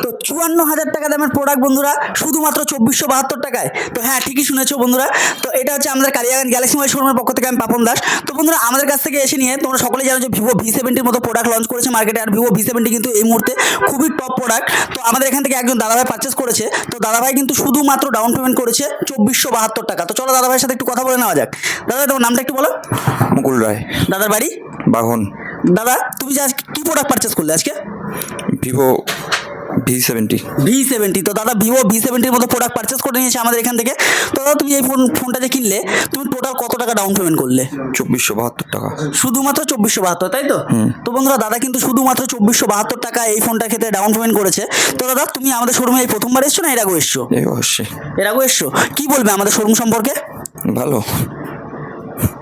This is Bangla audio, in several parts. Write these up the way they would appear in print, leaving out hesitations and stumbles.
তো 54,000 টাকা দামের প্রোডাক্ট বন্ধুরা, শুধুমাত্র 2472 টাকায়। তো হ্যাঁ, ঠিকই শুনেছো বন্ধুরা। তো এটা হচ্ছে আমাদের কালিয়াগঞ্জ গ্যালাক্সি মোবাইল শোরুমের পক্ষ থেকে আমি পাপন দাস। তো বন্ধুরা, আমাদের কাছ থেকে এসে নিয়ে তোমরা সকলেই জানো যে ভিভো V70 মতো প্রোডাক্ট লঞ্চ করেছে মার্কেটে। আর ভিভো V70 কিন্তু এই মুহূর্তে খুবই টপ প্রোডাক্ট। তো আমাদের এখান থেকে একজন দাদাভাই পারচেস করেছে। তো দাদাভাই কিন্তু শুধুমাত্র ডাউন পেমেন্ট করেছে 2472 টাকা। তো চলো দাদাভাইয়ের সাথে একটু কথা বলে নেওয়া যাক। দাদা, তোমার নামটা একটু বলো। মুকুল রায়, দাদার বাড়ি বাহন। দাদা, তুমি যে আজকে কি প্রোডাক্ট পারচেস করলে আজকে? Vivo V70। V70। তো দাদা ভিভো V70 মতো প্রোডাক্ট পারচেস করে নিয়েছে আমাদের এখান থেকে। তো দাদা, তুমি এই ফোনটা যে কিনলে, তুমি টোটাল কত টাকা ডাউন পেমেন্ট করলে? 2472 টাকা। শুধুমাত্র 2472, তাই তো? তো বন্ধুরা, দাদা কিন্তু শুধুমাত্র 2472 টাকা এই ফোনটার ক্ষেত্রে ডাউন পেমেন্ট করেছে। তো দাদা, তুমি আমাদের শোরুমে এই প্রথমবার এসছো না এর আগেও এসছো? এই অবশ্যই এর আগেও এসছো। কি বলবে আমাদের শোরুম সম্পর্কে? ভালো।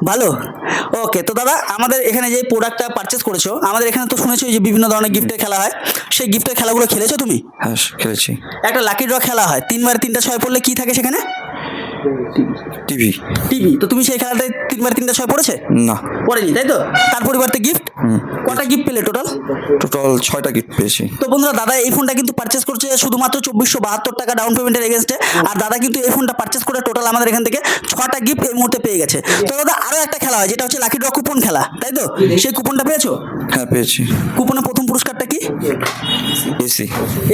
ভালো। ওকে। তো দাদা, আমাদের এখানে যে প্রোডাক্টটা পারচেস করেছো, আমাদের এখানে তো শুনেছো যে বিভিন্ন ধরনের গিফটের খেলা হয়। সেই গিফটের খেলাগুলো খেলেছো তুমি? হ্যাঁ, খেলেছি। একটা লাকি ড্র খেলা হয়, 3 3টা 6 পড়লে কি থাকে সেখানে? টিভি। টিভি। তো তুমি সেই খেলাটায় 3 3টা 6 পড়েছে? না, পড়েনি, তাই তো? তার পরিবর্তে গিফট কটা গিফট পেলে টোটাল? টোটাল 6টা গিফট পেয়েছি। তো বন্ধুরা, দাদা এই ফোনটা কিন্তু পারচেস করছে শুধুমাত্র 2472 টাকা ডাউন পেমেন্টের এগেনস্টে। আর দাদা কিন্তু এই ফোনটা পারচেস করে টোটাল আমাদের এখান থেকে 6টা গিফট এই মুহূর্তে পেয়ে গেছে। তো দাদা, আরও একটা খেলা হয় যেটা হচ্ছে লাকি ড্র কুপন খেলা, তাই তো? সেই কুপনটা পেয়েছো? হ্যাঁ, পেয়েছি। কুপনের প্রথম পুরস্কারটা কি? এসি।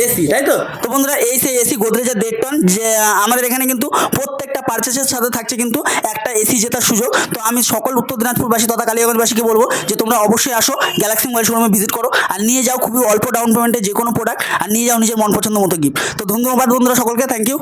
এসি, তাই তো? তো বন্ধুরা, এই সেই এসি গোদরেজের দেখটন যে আমাদের এখানে কিন্তু প্রত্যেকটা পারচেসের সাথে থাকছে কিন্তু একটা এসি জেতার সুযোগ। তো আমি সকল উত্তর দিনাজপুরবাসী তথা কালিয়াগঞ্জবাসীকে বলবো যে তোমরা অবশ্যই আসো, গ্যালাক্সি মোবাইল শোরুমে ভিজিট করো আর নিয়ে যাও খুবই অল্প ডাউন পেমেন্টে যে কোনো প্রোডাক্ট, আর নিয়ে যাও নিজের মন পছন্দ মতো গিফট। তো ধন্যবাদ বন্ধুরা সকলকে, থ্যাংক ইউ।